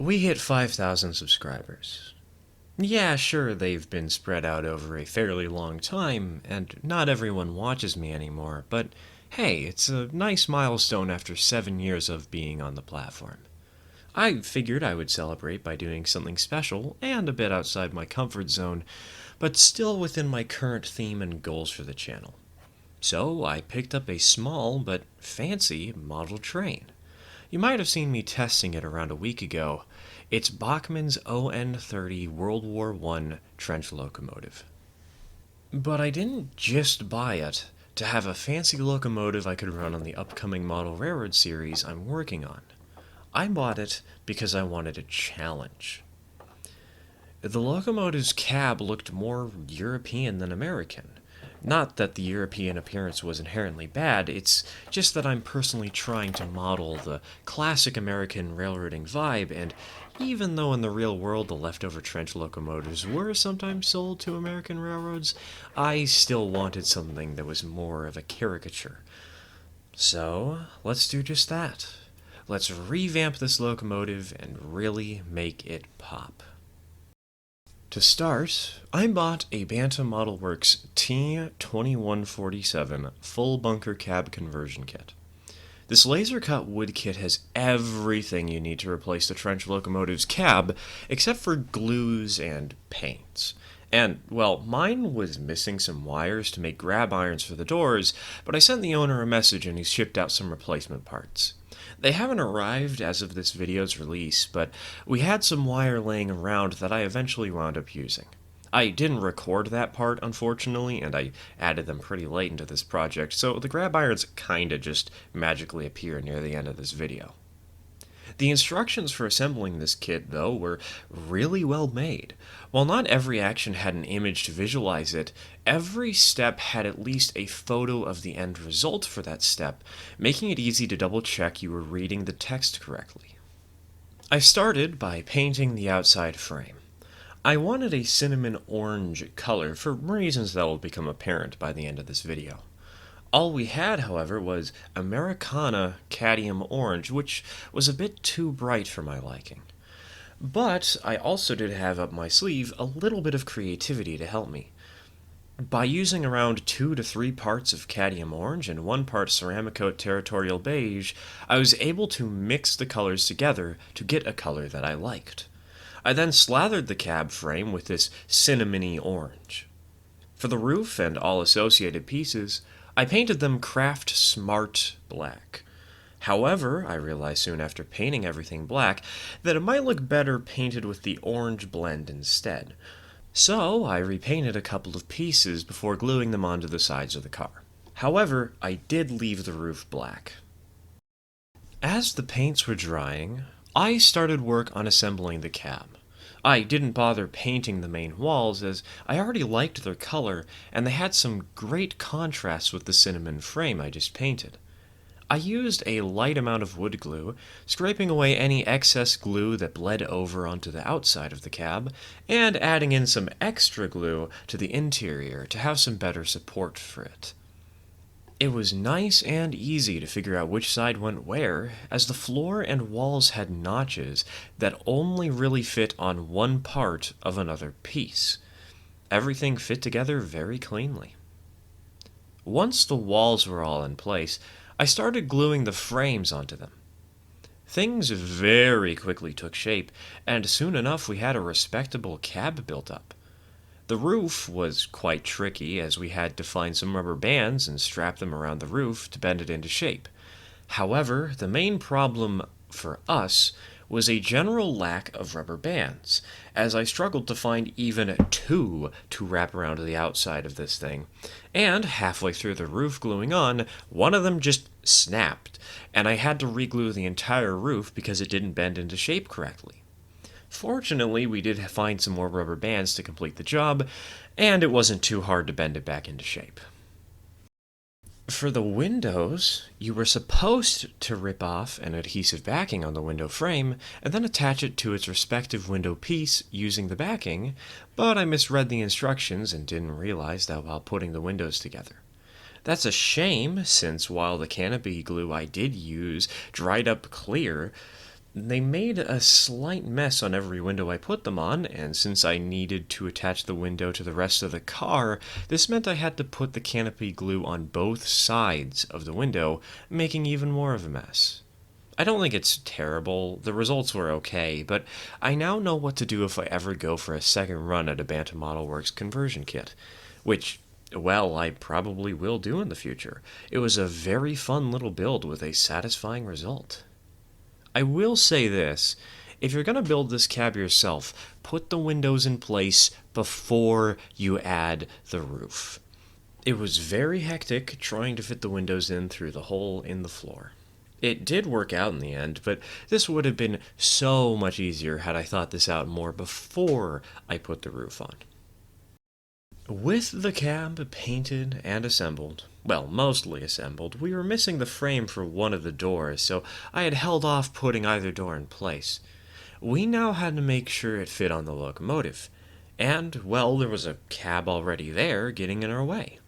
We hit 5,000 subscribers. Yeah, sure, they've been spread out over a fairly long time, and not everyone watches me anymore, but hey, it's a nice milestone after 7 years of being on the platform. I figured I would celebrate by doing something special and a bit outside my comfort zone, but still within my current theme and goals for the channel. So I picked up a small but fancy model train. You might have seen me testing it around a week ago. It's Bachmann's On30 World War I trench locomotive. But I didn't just buy it to have a fancy locomotive I could run on the upcoming model railroad series I'm working on. I bought it because I wanted a challenge. The locomotive's cab looked more European than American. Not that the European appearance was inherently bad, it's just that I'm personally trying to model the classic American railroading vibe, and even though in the real world the leftover trench locomotives were sometimes sold to American railroads, I still wanted something that was more of a caricature. So, let's do just that. Let's revamp this locomotive and really make it pop. To start, I bought a Bantam Model Works T2147 full bunker cab conversion kit. This laser-cut wood kit has everything you need to replace the trench locomotive's cab, except for glues and paints. And, well, mine was missing some wires to make grab irons for the doors, but I sent the owner a message and he's shipped out some replacement parts. They haven't arrived as of this video's release, but we had some wire laying around that I eventually wound up using. I didn't record that part, unfortunately, and I added them pretty late into this project, so the grab irons kinda just magically appear near the end of this video. The instructions for assembling this kit, though, were really well made. While not every action had an image to visualize it, every step had at least a photo of the end result for that step, making it easy to double check you were reading the text correctly. I started by painting the outside frame. I wanted a cinnamon orange color for reasons that will become apparent by the end of this video. All we had, however, was Americana Cadmium Orange, which was a bit too bright for my liking. But I also did have up my sleeve a little bit of creativity to help me. By using around 2 to 3 parts of Cadmium Orange and 1 part Ceramicoat Territorial Beige, I was able to mix the colors together to get a color that I liked. I then slathered the cab frame with this cinnamony orange. For the roof and all associated pieces, I painted them Craft Smart Black. However, I realized soon after painting everything black that it might look better painted with the orange blend instead. So I repainted a couple of pieces before gluing them onto the sides of the car. However, I did leave the roof black. As the paints were drying, I started work on assembling the cab. I didn't bother painting the main walls as I already liked their color and they had some great contrast with the cinnamon frame I just painted. I used a light amount of wood glue, scraping away any excess glue that bled over onto the outside of the cab, and adding in some extra glue to the interior to have some better support for it. It was nice and easy to figure out which side went where, as the floor and walls had notches that only really fit on one part of another piece. Everything fit together very cleanly. Once the walls were all in place, I started gluing the frames onto them. Things very quickly took shape, and soon enough we had a respectable cab built up. The roof was quite tricky as we had to find some rubber bands and strap them around the roof to bend it into shape. However, the main problem for us was a general lack of rubber bands, as I struggled to find even 2 to wrap around the outside of this thing. And halfway through the roof gluing on, one of them just snapped, and I had to re-glue the entire roof because it didn't bend into shape correctly. Fortunately, we did find some more rubber bands to complete the job, and it wasn't too hard to bend it back into shape. For the windows, you were supposed to rip off an adhesive backing on the window frame and then attach it to its respective window piece using the backing, but I misread the instructions and didn't realize that while putting the windows together. That's a shame, since while the canopy glue I did use dried up clear, They made a slight mess on every window I put them on, and since I needed to attach the window to the rest of the car, this meant I had to put the canopy glue on both sides of the window, making even more of a mess. I don't think it's terrible, the results were okay, but I now know what to do if I ever go for a second run at a Bantam Model Works conversion kit. Which, well, I probably will do in the future. It was a very fun little build with a satisfying result. I will say this, if you're going to build this cab yourself, put the windows in place before you add the roof. It was very hectic trying to fit the windows in through the hole in the floor. It did work out in the end, but this would have been so much easier had I thought this out more before I put the roof on. With the cab painted and assembled, well, mostly assembled, we were missing the frame for one of the doors, so I had held off putting either door in place. We now had to make sure it fit on the locomotive, and, well, there was a cab already there getting in our way.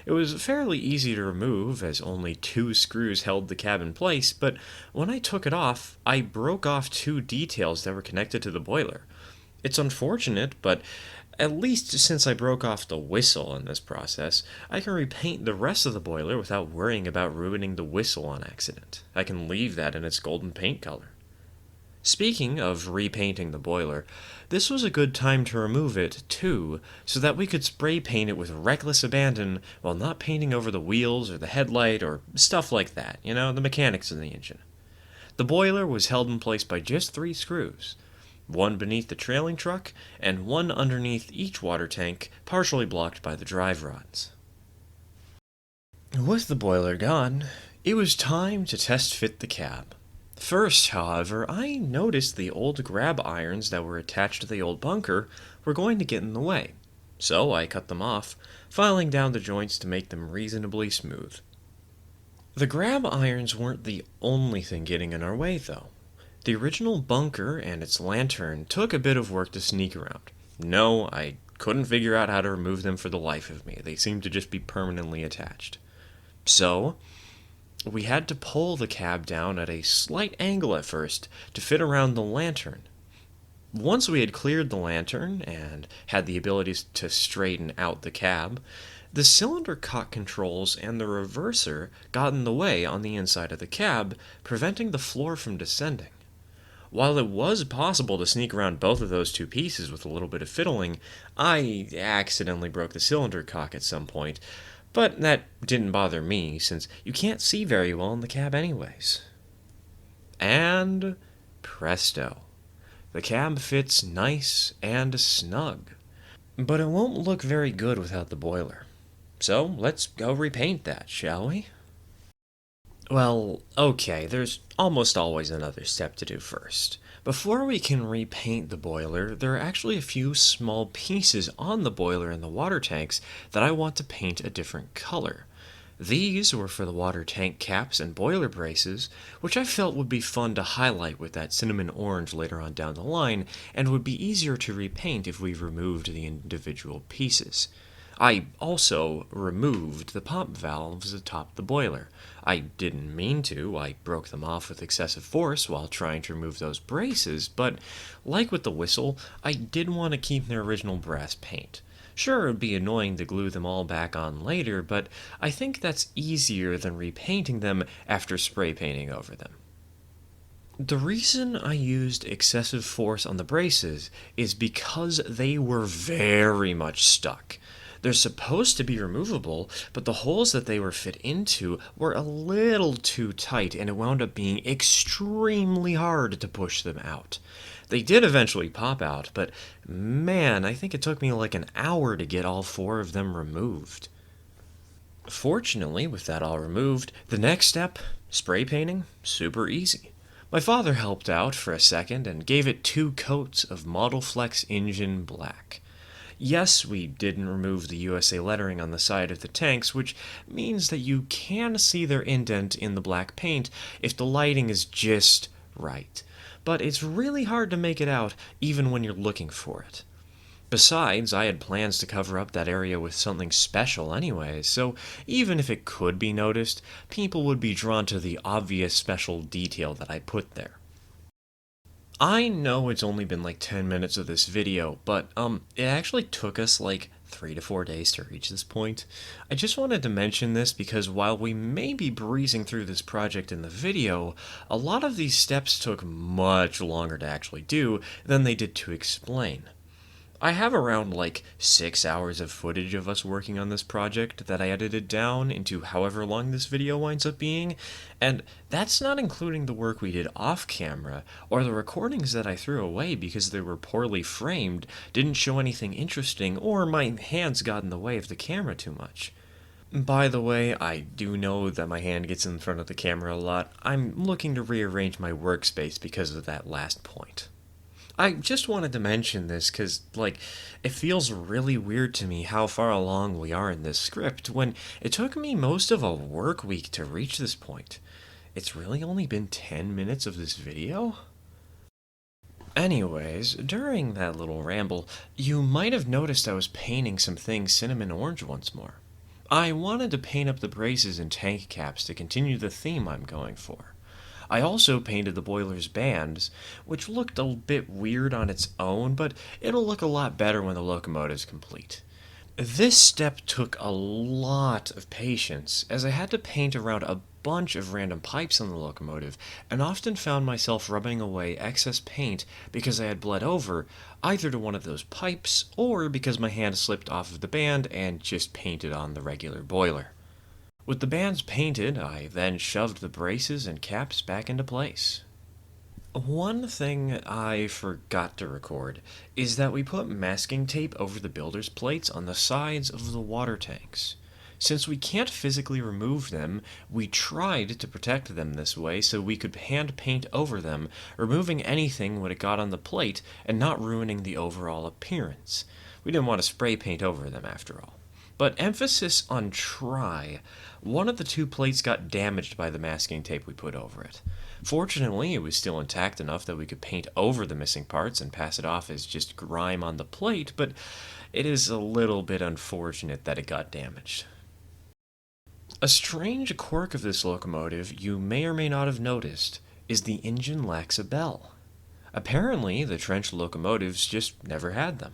It was fairly easy to remove, as only 2 screws held the cab in place, but when I took it off, I broke off 2 details that were connected to the boiler. It's unfortunate, but at least since I broke off the whistle in this process, I can repaint the rest of the boiler without worrying about ruining the whistle on accident. I can leave that in its golden paint color. Speaking of repainting the boiler, this was a good time to remove it, too, so that we could spray paint it with reckless abandon while not painting over the wheels or the headlight or stuff like that, the mechanics of the engine. The boiler was held in place by just 3 screws, one beneath the trailing truck and one underneath each water tank, partially blocked by the drive rods. With the boiler gone, it was time to test fit the cab. First, however, I noticed the old grab irons that were attached to the old bunker were going to get in the way, so I cut them off, filing down the joints to make them reasonably smooth. The grab irons weren't the only thing getting in our way, though. The original bunker and its lantern took a bit of work to sneak around. No, I couldn't figure out how to remove them for the life of me. They seemed to just be permanently attached. So, we had to pull the cab down at a slight angle at first to fit around the lantern. Once we had cleared the lantern and had the ability to straighten out the cab, the cylinder cock controls and the reverser got in the way on the inside of the cab, preventing the floor from descending. While it was possible to sneak around both of those 2 pieces with a little bit of fiddling, I accidentally broke the cylinder cock at some point, but that didn't bother me, since you can't see very well in the cab anyways. And presto, the cab fits nice and snug. But it won't look very good without the boiler. So let's go repaint that, shall we? Well, okay, there's almost always another step to do first. Before we can repaint the boiler, there are actually a few small pieces on the boiler and the water tanks that I want to paint a different color. These were for the water tank caps and boiler braces, which I felt would be fun to highlight with that cinnamon orange later on down the line, and would be easier to repaint if we removed the individual pieces. I also removed the pop valves atop the boiler. I didn't mean to, I broke them off with excessive force while trying to remove those braces, but like with the whistle, I did want to keep their original brass paint. Sure, it would be annoying to glue them all back on later, but I think that's easier than repainting them after spray painting over them. The reason I used excessive force on the braces is because they were very much stuck. They're supposed to be removable, but the holes that they were fit into were a little too tight, and it wound up being extremely hard to push them out. They did eventually pop out, but man, I think it took me like an hour to get all 4 of them removed. Fortunately, with that all removed, the next step, spray painting, super easy. My father helped out for a second and gave it 2 coats of Model Flex Engine Black. Yes, we didn't remove the USA lettering on the side of the tanks, which means that you can see their indent in the black paint if the lighting is just right. But it's really hard to make it out even when you're looking for it. Besides, I had plans to cover up that area with something special anyway, so even if it could be noticed, people would be drawn to the obvious special detail that I put there. I know it's only been like 10 minutes of this video, but it actually took us like 3 to 4 days to reach this point. I just wanted to mention this because while we may be breezing through this project in the video, a lot of these steps took much longer to actually do than they did to explain. I have around like 6 hours of footage of us working on this project that I edited down into however long this video winds up being, and that's not including the work we did off camera, or the recordings that I threw away because they were poorly framed, didn't show anything interesting, or my hands got in the way of the camera too much. By the way, I do know that my hand gets in front of the camera a lot. I'm looking to rearrange my workspace because of that last point. I just wanted to mention this because, it feels really weird to me how far along we are in this script when it took me most of a work week to reach this point. It's really only been 10 minutes of this video? Anyways, during that little ramble, you might have noticed I was painting some things cinnamon orange once more. I wanted to paint up the braces and tank caps to continue the theme I'm going for. I also painted the boiler's bands, which looked a bit weird on its own, but it'll look a lot better when the locomotive's complete. This step took a lot of patience, as I had to paint around a bunch of random pipes on the locomotive, and often found myself rubbing away excess paint because I had bled over, either to one of those pipes, or because my hand slipped off of the band and just painted on the regular boiler. With the bands painted, I then shoved the braces and caps back into place. One thing I forgot to record is that we put masking tape over the builder's plates on the sides of the water tanks. Since we can't physically remove them, we tried to protect them this way so we could hand paint over them, removing anything when it got on the plate and not ruining the overall appearance. We didn't want to spray paint over them after all. But emphasis on try. One of the two plates got damaged by the masking tape we put over it. Fortunately, it was still intact enough that we could paint over the missing parts and pass it off as just grime on the plate, but it is a little bit unfortunate that it got damaged. A strange quirk of this locomotive you may or may not have noticed is the engine lacks a bell. Apparently, the trench locomotives just never had them.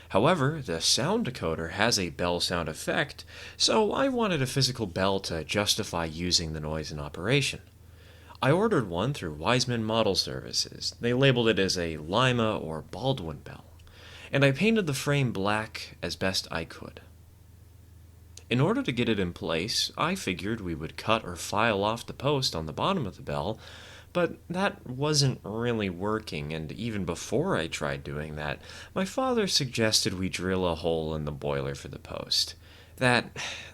However, the sound decoder has a bell sound effect, so I wanted a physical bell to justify using the noise in operation. I ordered one through Wiseman Model Services. They labeled it as a Lima or Baldwin bell, and I painted the frame black as best I could. In order to get it in place, I figured we would cut or file off the post on the bottom of the bell, but that wasn't really working, and even before I tried doing that, my father suggested we drill a hole in the boiler for the post. That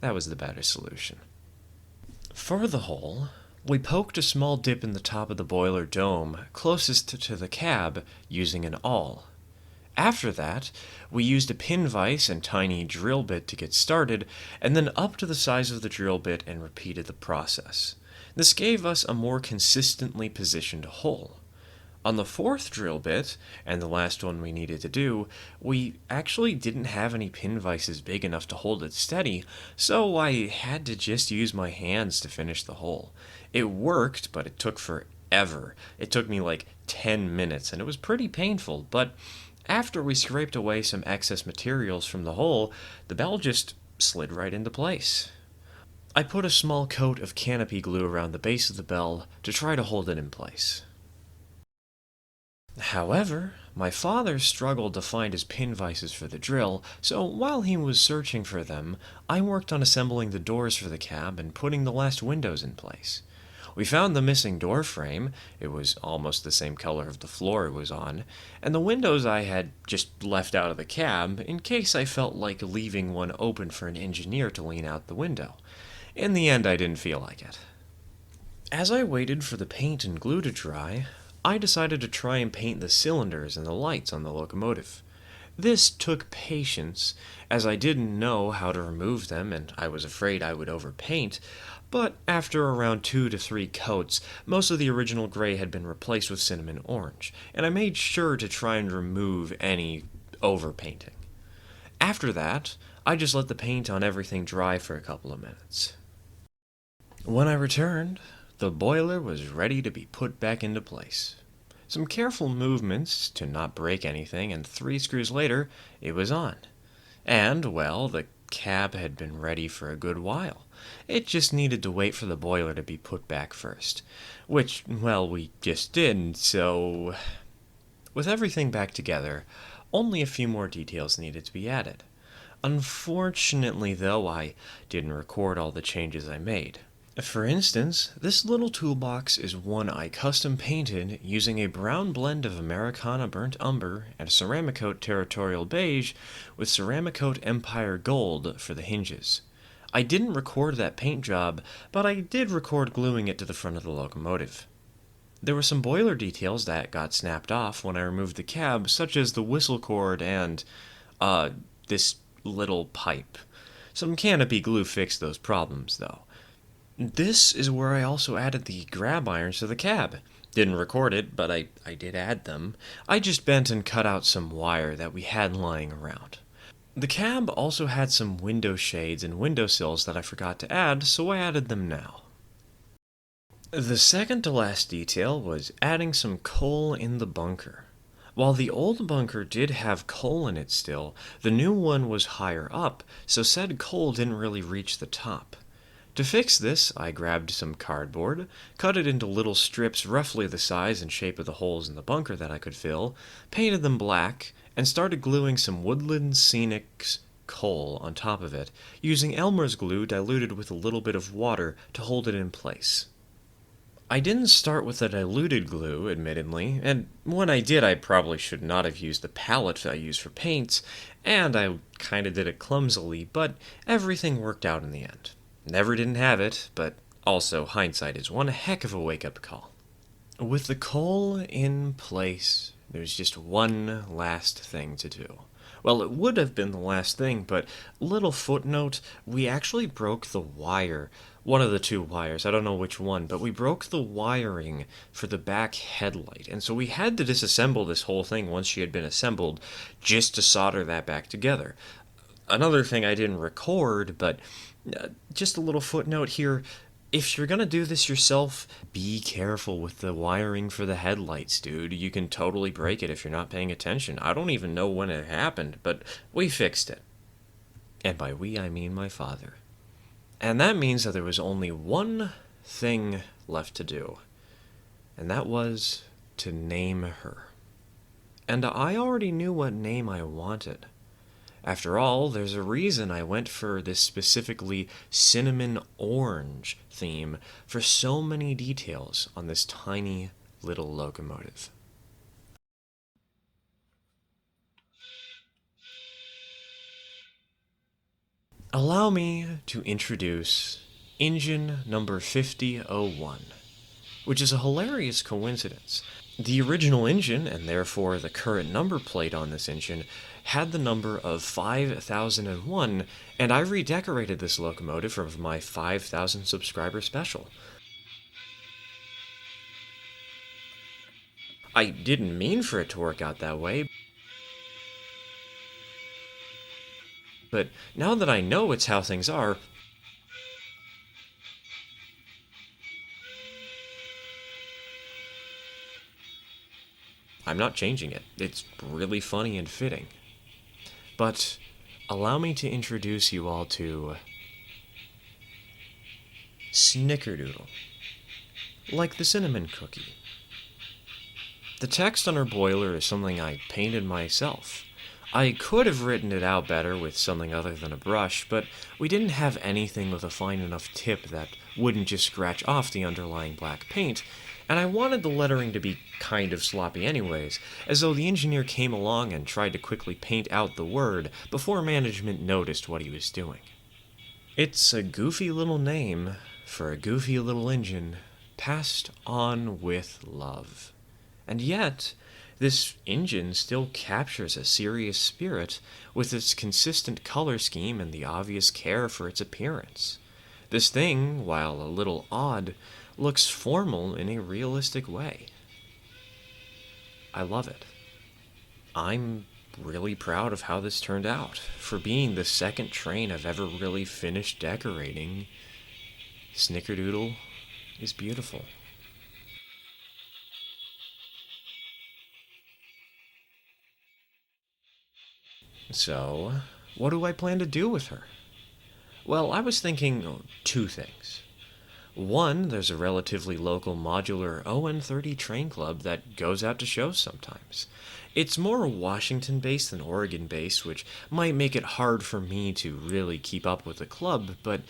was the better solution. For the hole, we poked a small dip in the top of the boiler dome closest to the cab using an awl. After that, we used a pin vise and tiny drill bit to get started, and then up to the size of the drill bit and repeated the process. This gave us a more consistently positioned hole. On the fourth drill bit, and the last one we needed to do, we actually didn't have any pin vices big enough to hold it steady, so I had to just use my hands to finish the hole. It worked, but it took forever. It took me like 10 minutes, and it was pretty painful, but after we scraped away some excess materials from the hole, the bell just slid right into place. I put a small coat of canopy glue around the base of the bell to try to hold it in place. However, my father struggled to find his pin vices for the drill, so while he was searching for them, I worked on assembling the doors for the cab and putting the last windows in place. We found the missing door frame. It was almost the same color of the floor it was on, and the windows I had just left out of the cab in case I felt like leaving one open for an engineer to lean out the window. In the end, I didn't feel like it. As I waited for the paint and glue to dry, I decided to try and paint the cylinders and the lights on the locomotive. This took patience, as I didn't know how to remove them and I was afraid I would overpaint, but after around 2 to 3 coats, most of the original gray had been replaced with cinnamon orange, and I made sure to try and remove any overpainting. After that, I just let the paint on everything dry for a couple of minutes. When I returned, the boiler was ready to be put back into place. Some careful movements to not break anything, and 3 screws later, it was on. And, well, the cab had been ready for a good while. It just needed to wait for the boiler to be put back first. Which, well, we just did, so... With everything back together, only a few more details needed to be added. Unfortunately, though, I didn't record all the changes I made. For instance, this little toolbox is one I custom painted using a brown blend of Americana Burnt Umber and Ceramicoat Territorial Beige with Ceramicoat Empire Gold for the hinges. I didn't record that paint job, but I did record gluing it to the front of the locomotive. There were some boiler details that got snapped off when I removed the cab, such as the whistle cord and, this little pipe. Some canopy glue fixed those problems, though. This is where I also added the grab irons to the cab. Didn't record it, but I did add them. I just bent and cut out some wire that we had lying around. The cab also had some window shades and windowsills that I forgot to add, so I added them now. The second to last detail was adding some coal in the bunker. While the old bunker did have coal in it still, the new one was higher up, so said coal didn't really reach the top. To fix this, I grabbed some cardboard, cut it into little strips roughly the size and shape of the holes in the bunker that I could fill, painted them black, and started gluing some Woodland Scenics coal on top of it, using Elmer's glue diluted with a little bit of water to hold it in place. I didn't start with the diluted glue, admittedly, and when I did I probably should not have used the palette I use for paints, and I kinda did it clumsily, but everything worked out in the end. Never didn't have it, but also hindsight is one heck of a wake-up call. With the coal in place, there's just one last thing to do. Well, it would have been the last thing, but little footnote, we actually broke the wire. One of the two wires, I don't know which one, but we broke the wiring for the back headlight, and so we had to disassemble this whole thing once she had been assembled just to solder that back together. Another thing I didn't record, but just a little footnote here. If you're gonna do this yourself, be careful with the wiring for the headlights, dude. You can totally break it if you're not paying attention. I don't even know when it happened, but we fixed it. And by we, I mean my father. And that means that there was only one thing left to do, and that was to name her. And I already knew what name I wanted. After all, there's a reason I went for this specifically cinnamon orange theme for so many details on this tiny little locomotive. Allow me to introduce engine number 5001, which is a hilarious coincidence. The original engine, and therefore the current number plate on this engine, had the number of 5001, and I redecorated this locomotive for my 5,000 subscriber special. I didn't mean for it to work out that way, but now that I know it's how things are, I'm not changing it. It's really funny and fitting. But allow me to introduce you all to Snickerdoodle, like the cinnamon cookie. The text on her boiler is something I painted myself. I could have written it out better with something other than a brush, but we didn't have anything with a fine enough tip that wouldn't just scratch off the underlying black paint, and I wanted the lettering to be kind of sloppy anyways, as though the engineer came along and tried to quickly paint out the word before management noticed what he was doing. It's a goofy little name for a goofy little engine passed on with love. And yet, this engine still captures a serious spirit with its consistent color scheme and the obvious care for its appearance. This thing, while a little odd, looks formal in a realistic way. I love it. I'm really proud of how this turned out. For being the second train I've ever really finished decorating, Snickerdoodle is beautiful. So, what do I plan to do with her? Well, I was thinking two things. One, there's a relatively local modular On30 train club that goes out to shows sometimes. It's more Washington based than Oregon based, which might make it hard for me to really keep up with the club, but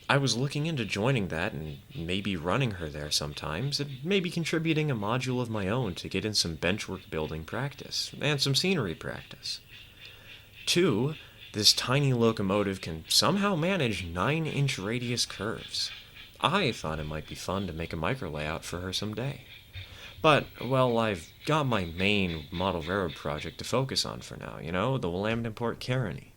I was looking into joining that and maybe running her there sometimes, and maybe contributing a module of my own to get in some benchwork building practice and some scenery practice. Two, this tiny locomotive can somehow manage 9-inch radius curves. I thought it might be fun to make a micro layout for her someday. But, well, I've got my main model railroad project to focus on for now, the Willamette Port Carony.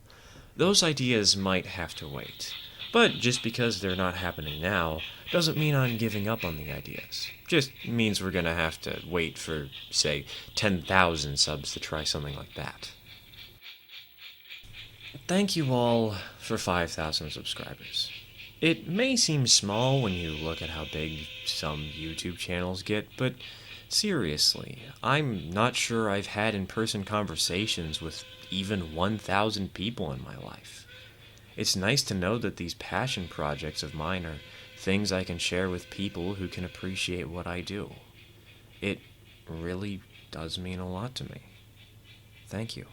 Those ideas might have to wait. But just because they're not happening now doesn't mean I'm giving up on the ideas. Just means we're gonna have to wait for, say, 10,000 subs to try something like that. Thank you all for 5,000 subscribers. It may seem small when you look at how big some YouTube channels get, but seriously, I'm not sure I've had in-person conversations with even 1,000 people in my life. It's nice to know that these passion projects of mine are things I can share with people who can appreciate what I do. It really does mean a lot to me. Thank you.